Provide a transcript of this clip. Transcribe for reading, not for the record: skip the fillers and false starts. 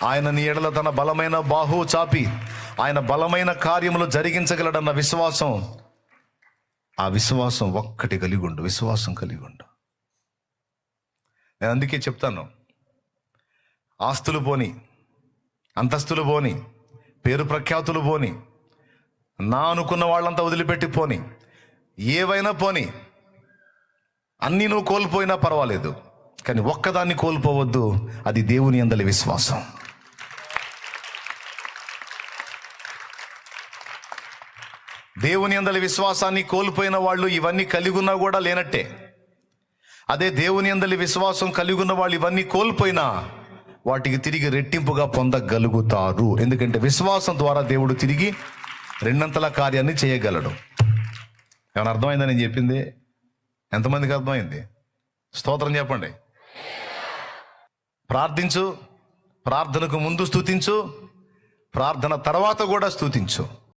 ఆయన నీ ఎడల తన బలమైన బాహువు చాపి ఆయన బలమైన కార్యములు జరిగించగలడన్న విశ్వాసం, ఆ విశ్వాసం ఒక్కటి కలిగి ఉండు, విశ్వాసం కలిగి ఉండు. నేను అందుకే చెప్తాను, ఆస్తులు పోని, అంతస్తులు పోని, పేరు ప్రఖ్యాతులు పోని, నా అనుకున్న వాళ్ళంతా వదిలిపెట్టి పోని, ఏవైనా పోని, అన్నీ నువ్వు కోల్పోయినా పర్వాలేదు, కానీ ఒక్కదాన్ని కోల్పోవద్దు, అది దేవుని యందలి విశ్వాసం. దేవుని యందలి విశ్వాసాన్ని కోల్పోయిన వాళ్ళు ఇవన్నీ కలిగి ఉన్నా కూడా లేనట్టే. అదే దేవుని యందలి విశ్వాసం కలిగి ఉన్న వాళ్ళు ఇవన్నీ కోల్పోయినా వాటికి తిరిగి రెట్టింపుగా పొందగలుగుతారు. ఎందుకంటే విశ్వాసం ద్వారా దేవుడు తిరిగి రెండంతల కార్యాన్ని చేయగలడు. ఏమైనా అర్థమైందని నేను చెప్పింది? ఎంతమందికి అర్థమైంది? స్తోత్రం చెప్పండి. ప్రార్థించు, ప్రార్థనకు ముందు స్తుతించు, ప్రార్థన తర్వాత కూడా స్తుతించు.